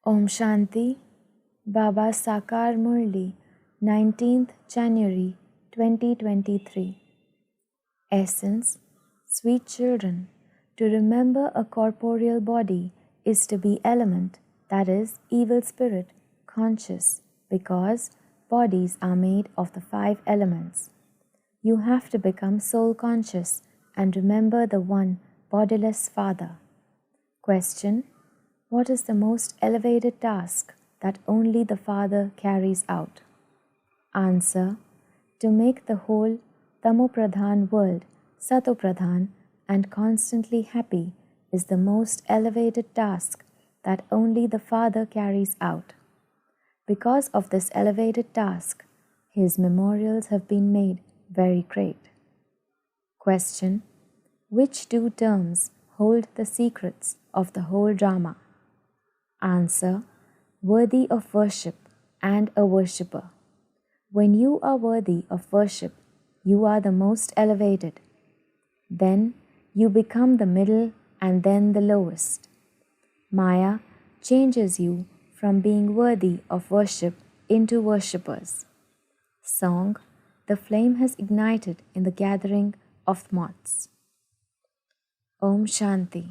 Om Shanti, Baba Sakar Murli, 19th January 2023. Essence, sweet children, to remember a corporeal body is to be element, that is, evil spirit, conscious, because bodies are made of the 5 elements. You have to become soul conscious and remember the one bodiless Father. Question: what is the most elevated task that only the Father carries out? Answer: to make the whole Tamopradhan world Satopradhan and constantly happy is the most elevated task that only the Father carries out. Because of this elevated task, His memorials have been made very great. Question: which 2 terms hold the secrets of the whole drama? Answer: worthy of worship and a worshipper. When you are worthy of worship, you are the most elevated. Then you become the middle and then the lowest. Maya changes you from being worthy of worship into worshippers. Song: the flame has ignited in the gathering of moths. Om Shanti.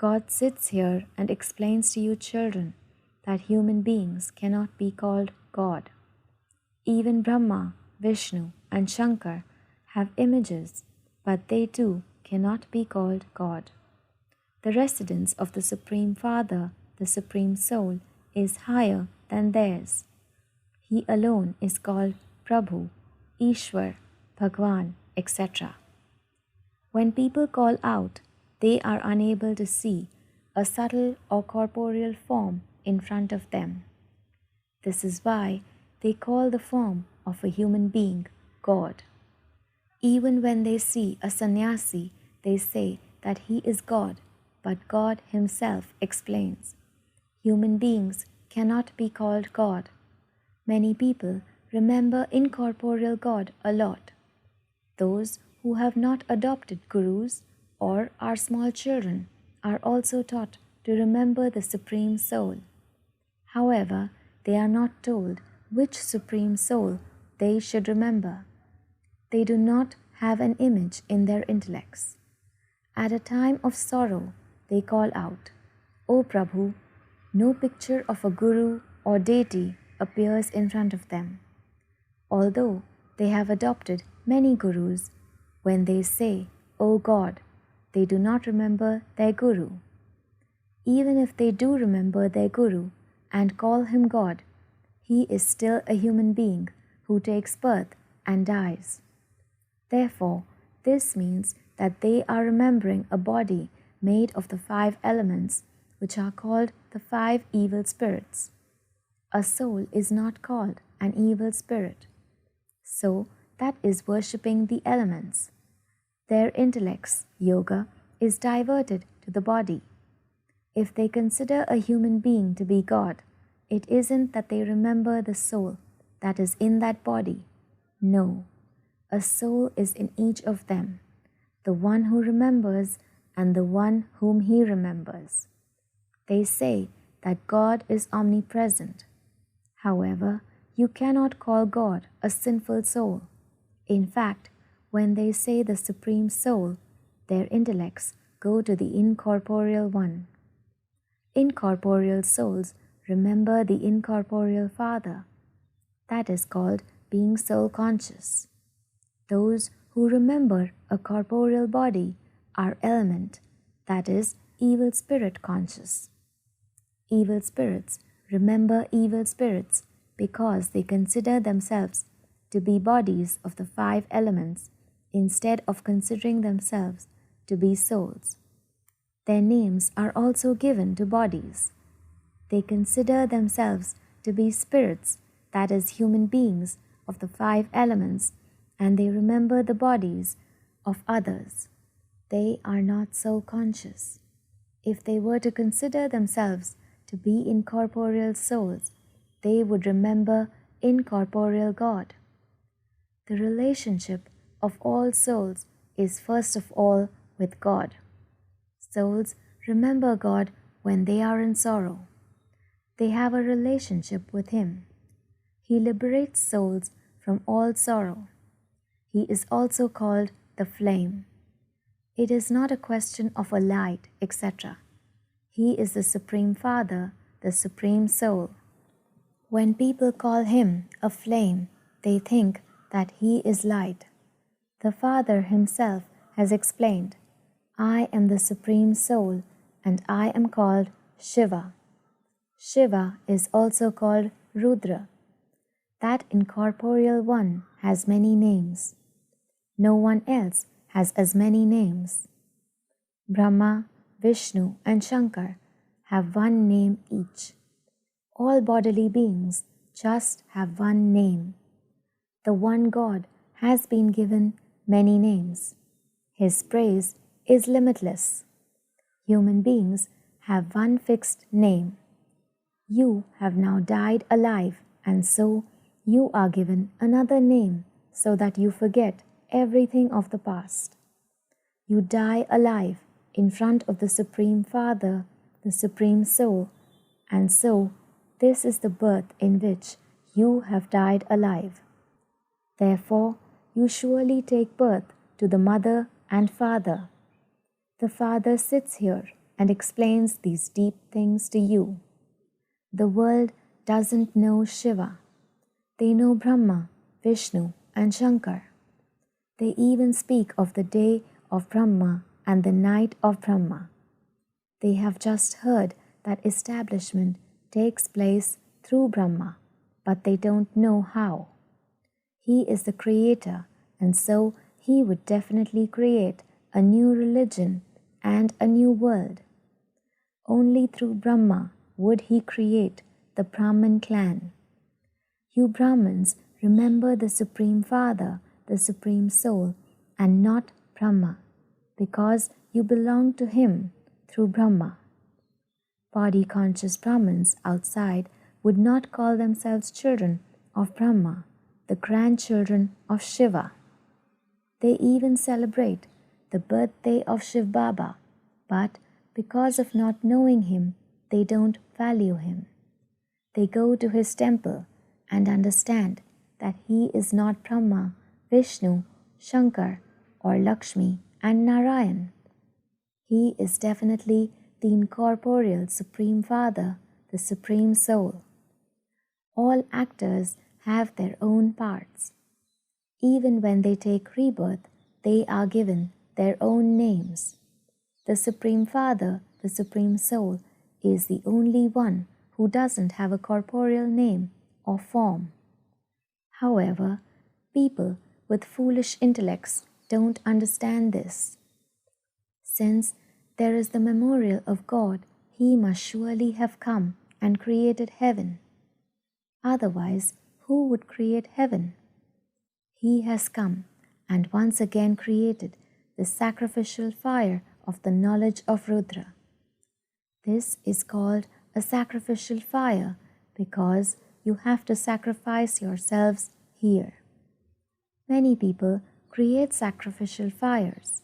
God sits here and explains to you children that human beings cannot be called God. Even Brahma, Vishnu and Shankar have images, but they too cannot be called God. The residence of the Supreme Father, the Supreme Soul, is higher than theirs. He alone is called Prabhu, Ishwar, Bhagwan, etc. When people call out, they are unable to see a subtle or corporeal form in front of them. This is why they call the form of a human being God. Even when they see a sannyasi, they say that he is God, but God Himself explains, human beings cannot be called God. Many people remember incorporeal God a lot. Those who have not adopted gurus or are small children are also taught to remember the Supreme Soul. However, they are not told which Supreme Soul they should remember. They do not have an image in their intellects. At a time of sorrow, they call out, "O Prabhu," no picture of a guru or deity appears in front of them. Although they have adopted many gurus, when they say, "O God," they do not remember their guru. Even if they do remember their guru and call him God, he is still a human being who takes birth and dies. Therefore, this means that they are remembering a body made of the 5 elements, which are called the 5 evil spirits. A soul is not called an evil spirit. So, that is worshipping the elements. Their intellect's yoga is diverted to the body. If they consider a human being to be God, it isn't that they remember the soul that is in that body. No, a soul is in each of them, the one who remembers and the one whom he remembers. They say that God is omnipresent. However, you cannot call God a sinful soul. In fact, when they say the Supreme Soul, their intellects go to the incorporeal one. Incorporeal souls remember the incorporeal Father. That is called being soul conscious. Those who remember a corporeal body are element, that is, evil spirit conscious. Evil spirits remember evil spirits because they consider themselves to be bodies of the 5 elements instead of considering themselves to be souls. Their names are also given to bodies. They consider themselves to be spirits, that is, human beings of the 5 elements, and they remember the bodies of others. They are not soul conscious. If they were to consider themselves to be incorporeal souls, they would remember incorporeal God. The relationship of all souls is first of all with God. Souls remember God when they are in sorrow. They have a relationship with Him. He liberates souls from all sorrow. He is also called the flame. It is not a question of a light, etc. He is the Supreme Father, the Supreme Soul. When people call Him a flame, they think that He is light. The Father Himself has explained, I am the Supreme Soul and I am called Shiva. Shiva is also called Rudra. That incorporeal one has many names. No one else has as many names. Brahma, Vishnu and Shankar have one name each. All bodily beings just have one name. The one God has been given many names. His praise is limitless. Human beings have one fixed name. You have now died alive, and so you are given another name so that you forget everything of the past. You die alive in front of the Supreme Father, the Supreme Soul, and so this is the birth in which you have died alive. Therefore, you surely take birth to the Mother and Father. The Father sits here and explains these deep things to you. The world doesn't know Shiva. They know Brahma, Vishnu and Shankar. They even speak of the day of Brahma and the night of Brahma. They have just heard that establishment takes place through Brahma, but they don't know how. He is the creator, and so He would definitely create a new religion and a new world. Only through Brahma would He create the Brahmin clan. You Brahmins remember the Supreme Father, the Supreme Soul, and not Brahma, because you belong to Him through Brahma. Body-conscious Brahmins outside would not call themselves children of Brahma, the grandchildren of Shiva. They even celebrate the birthday of Shiv Baba, but because of not knowing Him, they don't value Him. They go to His temple and understand that He is not Brahma, Vishnu, Shankar, or Lakshmi and Narayan. He is definitely the incorporeal Supreme Father, the Supreme Soul. All actors have their own parts. Even when they take rebirth, they are given their own names. The Supreme Father, the Supreme Soul, is the only one who doesn't have a corporeal name or form. However, people with foolish intellects don't understand this. Since there is the memorial of God, He must surely have come and created heaven. Otherwise, who would create heaven? He has come and once again created the sacrificial fire of the knowledge of Rudra. This is called a sacrificial fire because you have to sacrifice yourselves here. Many people create sacrificial fires.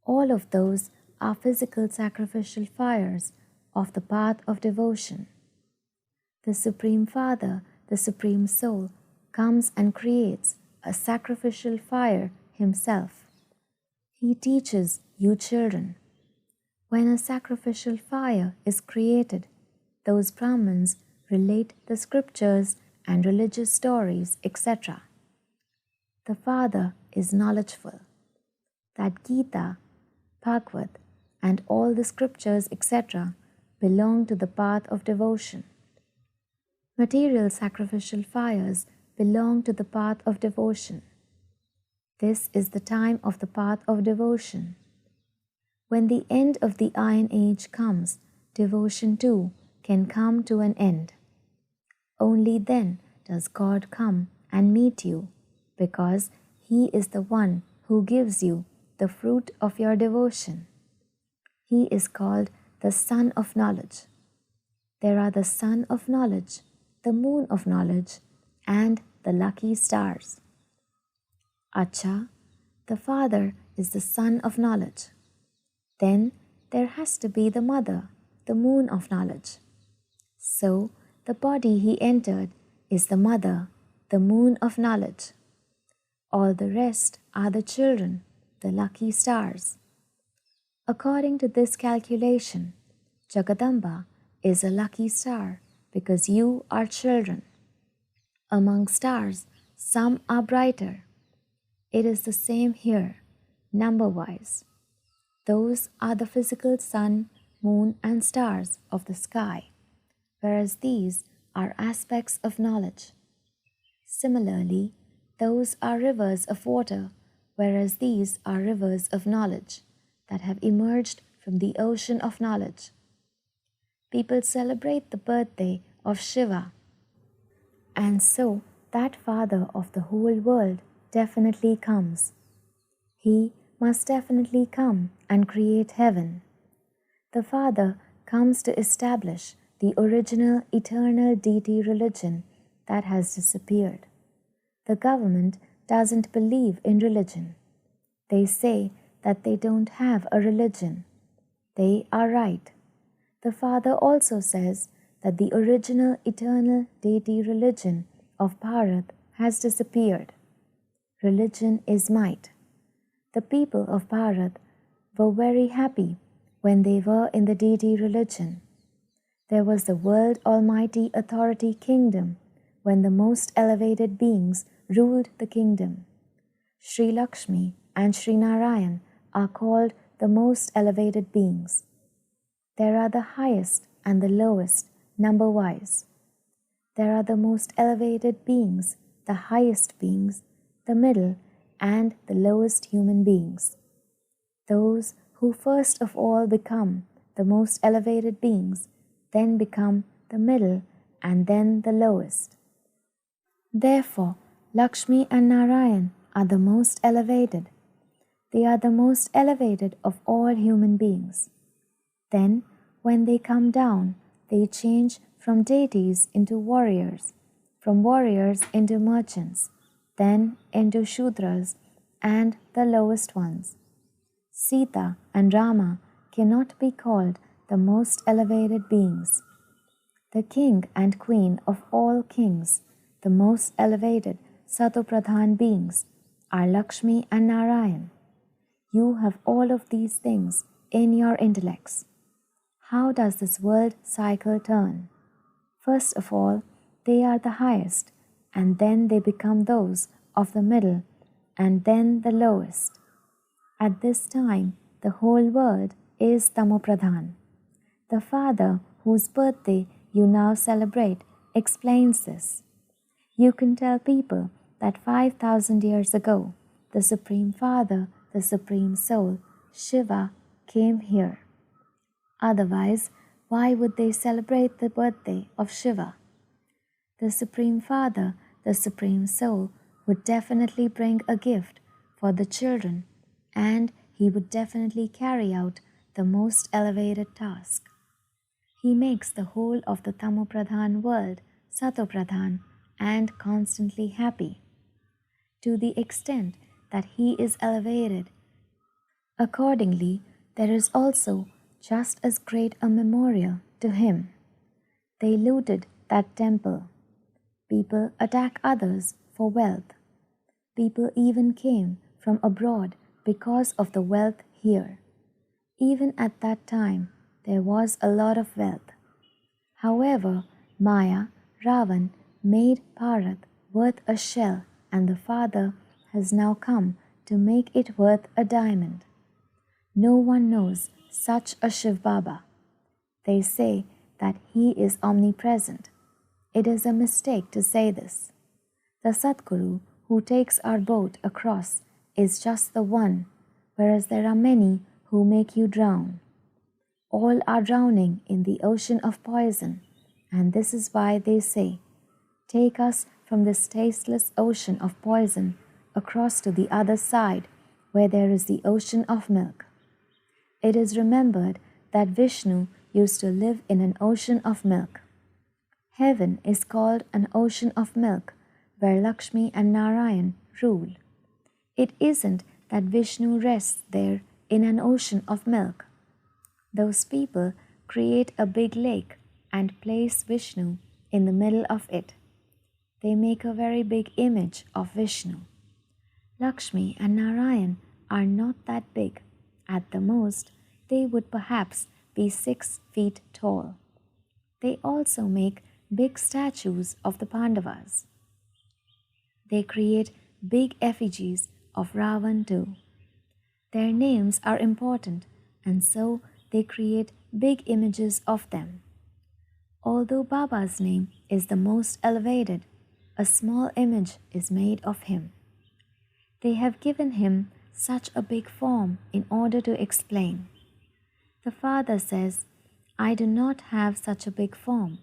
All of those are physical sacrificial fires of the path of devotion. The Supreme Father, the Supreme Soul, comes and creates a sacrificial fire Himself. He teaches you children. When a sacrificial fire is created, those Brahmins relate the scriptures and religious stories, etc. The Father is knowledgeful. That Gita, Bhagavad, and all the scriptures, etc., belong to the path of devotion. Material sacrificial fires belong to the path of devotion. This is the time of the path of devotion. When the end of the Iron Age comes, devotion too can come to an end. Only then does God come and meet you, because He is the one who gives you the fruit of your devotion. He is called the Sun of Knowledge. There are the Sun of Knowledge, the Moon of Knowledge, and the lucky stars. Acha, the Father is the Sun of Knowledge. Then there has to be the Mother, the Moon of Knowledge. So, the body he entered is the mother, the moon of knowledge. All the rest are the children, the lucky stars. According to this calculation, Jagadamba is a lucky star because you are children. Among stars, some are brighter. It is the same here, number-wise. Those are the physical sun, moon, and stars of the sky, whereas these are aspects of knowledge. Similarly, those are rivers of water, whereas these are rivers of knowledge that have emerged from the ocean of knowledge. People celebrate the birthday of Shiva, and so that father of the whole world definitely comes. He must definitely come and create heaven. The Father comes to establish the original eternal deity religion that has disappeared. The government doesn't believe in religion. They say that they don't have a religion. They are right. The Father also says that the original eternal deity religion of Bharat has disappeared. Religion is might. The people of Bharat were very happy when they were in the deity religion. There was the world almighty authority kingdom when the most elevated beings ruled the kingdom. Sri Lakshmi and Sri Narayan are called the most elevated beings. There are the highest and the lowest number-wise. There are the most elevated beings, the highest beings, the middle, and the lowest human beings. Those who first of all become the most elevated beings, then become the middle, and then the lowest. Therefore, Lakshmi and Narayan are the most elevated. They are the most elevated of all human beings. Then, when they come down, they change from deities into warriors, from warriors into merchants, then into Shudras and the lowest ones. Sita and Rama cannot be called the most elevated beings. The king and queen of all kings, the most elevated Satopradhan beings, are Lakshmi and Narayan. You have all of these things in your intellects. How does this world cycle turn? First of all, they are the highest, and then they become those of the middle, and then the lowest. At this time, the whole world is Tamopradhan. The Father whose birthday you now celebrate explains this. You can tell people that 5,000 years ago, the Supreme Father, the Supreme Soul, Shiva, came here. Otherwise, why would they celebrate the birthday of Shiva? The Supreme Father, the Supreme Soul, would definitely bring a gift for the children, and he would definitely carry out the most elevated task. He makes the whole of the Tamopradhan world Satopradhan and constantly happy. To the extent that he is elevated, accordingly, there is also just as great a memorial to him. They looted that temple. People attack others for wealth. People even came from abroad because of the wealth here. Even at that time, there was a lot of wealth. However, Maya, Ravan, made Bharat worth a shell, and the Father has now come to make it worth a diamond. No one knows such a Shiv Baba. They say that he is omnipresent. It is a mistake to say this. The Satguru who takes our boat across is just the one, whereas there are many who make you drown. All are drowning in the ocean of poison, and this is why they say, "Take us from this tasteless ocean of poison across to the other side where there is the ocean of milk." It is remembered that Vishnu used to live in an ocean of milk. Heaven is called an ocean of milk where Lakshmi and Narayan rule. It isn't that Vishnu rests there in an ocean of milk. Those people create a big lake and place Vishnu in the middle of it. They make a very big image of Vishnu. Lakshmi and Narayan are not that big. At the most, they would perhaps be 6 feet tall. They also make big statues of the Pandavas. They create big effigies of Ravan too. Their names are important, and so they create big images of them. Although Baba's name is the most elevated, a small image is made of him. They have given him such a big form in order to explain. The Father says, I do not have such a big form.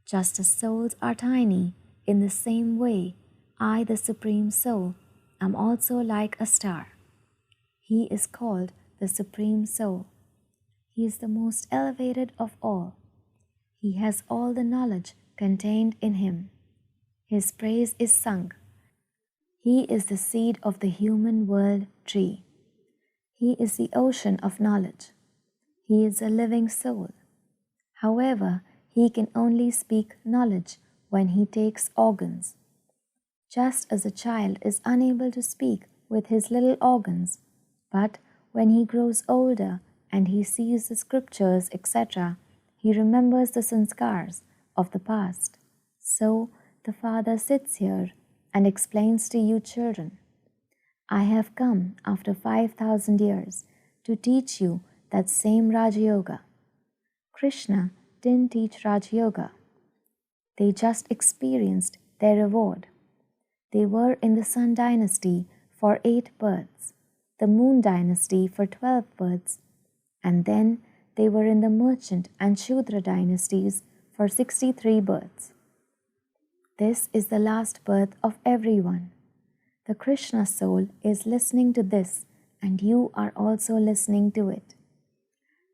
Just as souls are tiny, in the same way, I, the Supreme Soul, am also like a star. He is called the Supreme Soul. He is the most elevated of all. He has all the knowledge contained in him. His praise is sung. He is the seed of the human world tree. He is the ocean of knowledge. He is a living soul. However, he can only speak knowledge when he takes organs. Just as a child is unable to speak with his little organs, but when he grows older and he sees the scriptures, etc., he remembers the sanskars of the past. So the Father sits here and explains to you children, I have come after 5,000 years to teach you that same Raja Yoga. Krishna didn't teach Raja Yoga. They just experienced their reward. They were in the Sun dynasty for 8 births, the Moon dynasty for 12 births, and then they were in the Merchant and Shudra dynasties for 63 births. This is the last birth of everyone. The Krishna soul is listening to this, and you are also listening to it.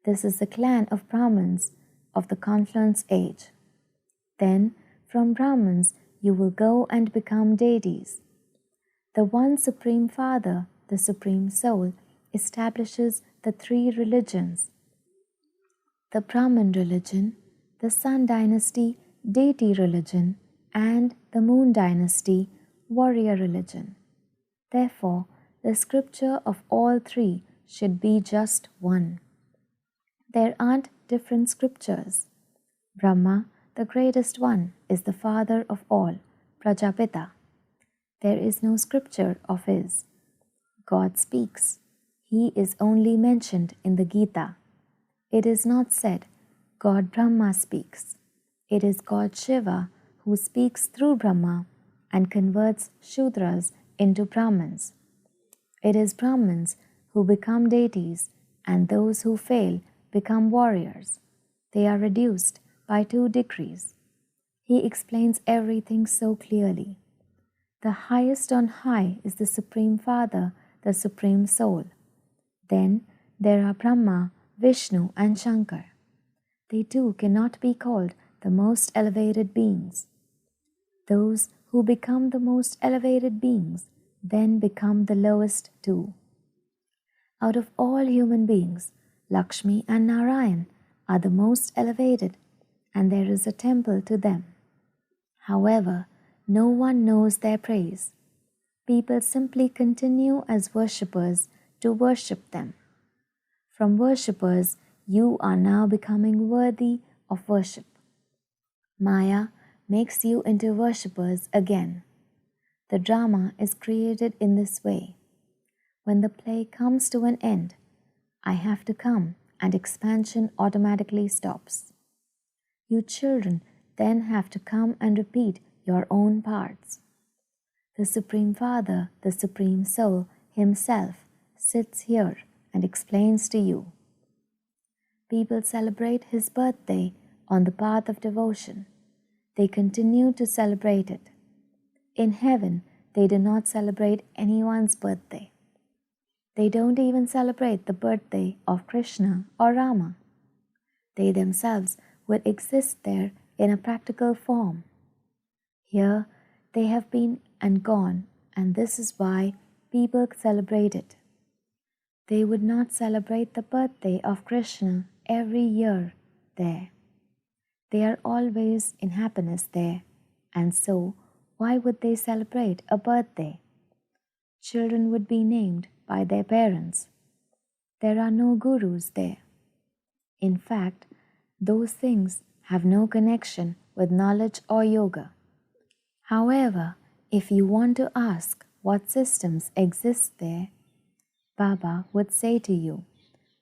This is the clan of Brahmins of the confluence age. Then, from Brahmins, you will go and become deities. The one Supreme Father, the Supreme Soul, establishes the 3 religions: the Brahmin religion, the Sun dynasty, deity religion, and the Moon dynasty, warrior religion. Therefore, the scripture of all 3 should be just one. There aren't different scriptures. Brahma, the greatest one, is the father of all, Prajapita. There is no scripture of his. God speaks. He is only mentioned in the Gita. It is not said, God Brahma speaks. It is God Shiva who speaks through Brahma and converts Shudras into Brahmins. It is Brahmins who become deities, and those who fail become warriors. They are reduced by 2 degrees. He explains everything so clearly. The highest on high is the Supreme Father, the Supreme Soul. Then there are Brahma, Vishnu, and Shankar. They too cannot be called the most elevated beings. Those who become the most elevated beings then become the lowest too. Out of all human beings, Lakshmi and Narayan are the most elevated, and there is a temple to them. However, no one knows their praise. People simply continue as worshippers to worship them. From worshippers, you are now becoming worthy of worship. Maya makes you into worshippers again. The drama is created in this way. When the play comes to an end, I have to come and expansion automatically stops. You children then have to come and repeat your own parts. The Supreme Father, the Supreme Soul himself sits here and explains to you. People celebrate his birthday on the path of devotion. They continue to celebrate it. In heaven, they do not celebrate anyone's birthday. They don't even celebrate the birthday of Krishna or Rama. They themselves would exist there in a practical form. Here, they have been and gone, and this is why people celebrate it. They would not celebrate the birthday of Krishna every year there. They are always in happiness there, and so why would they celebrate a birthday? Children would be named by their parents. There are no gurus there. In fact, those things have no connection with knowledge or yoga. However, if you want to ask what systems exist there, Baba would say to you,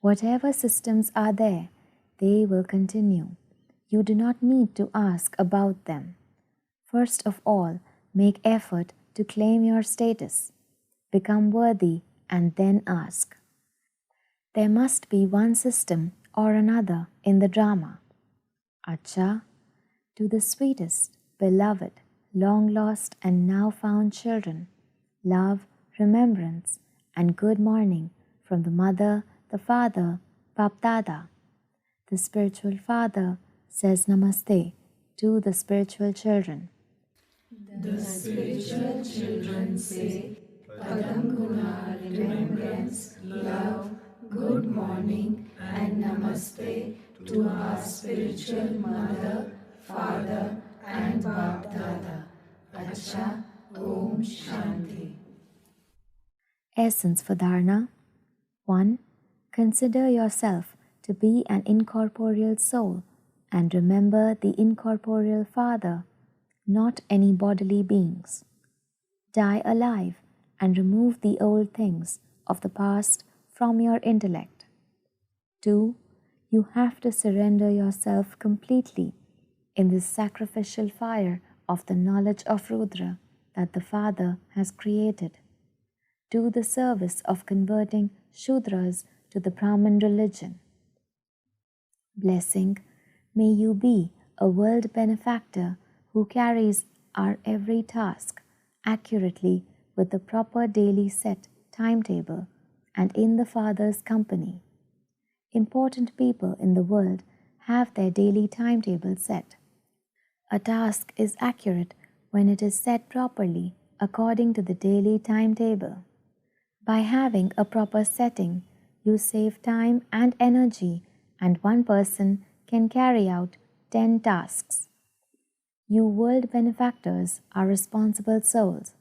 whatever systems are there, they will continue. You do not need to ask about them. First of all, make effort to claim your status. Become worthy and then ask. There must be one system or another in the drama. Acha, to the sweetest, beloved, long lost and now found children, love, remembrance, and good morning from the mother, the father, BapDada. The spiritual father says namaste to the spiritual children. The spiritual children say Padam Guna, remembrance, love, good morning, and namaste to our spiritual mother, father, and BapDada. Acha, Om Shanti. Essence for Dharana 1. Consider yourself to be an incorporeal soul and remember the incorporeal Father, not any bodily beings. Die alive and remove the old things of the past from your intellect. 2. You have to surrender yourself completely in this sacrificial fire of the knowledge of Rudra that the Father has created. Do the service of converting Shudras to the Brahmin religion. Blessing, may you be a world benefactor who carries our every task accurately with the proper daily set timetable and in the Father's company. Important people in the world have their daily timetable set. A task is accurate when it is set properly according to the daily timetable. By having a proper setting, you save time and energy, and one person can carry out 10 tasks. You world benefactors are responsible souls.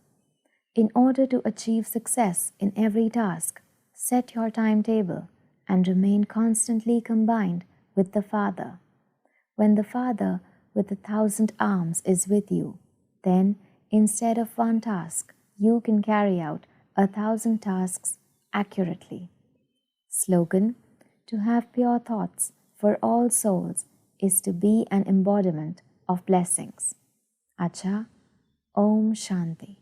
In order to achieve success in every task, set your timetable and remain constantly combined with the Father. When the Father with 1,000 arms is with you, then instead of one task, you can carry out 1,000 tasks accurately. Slogan: to have pure thoughts for all souls is to be an embodiment of blessings. Acha, Om Shanti.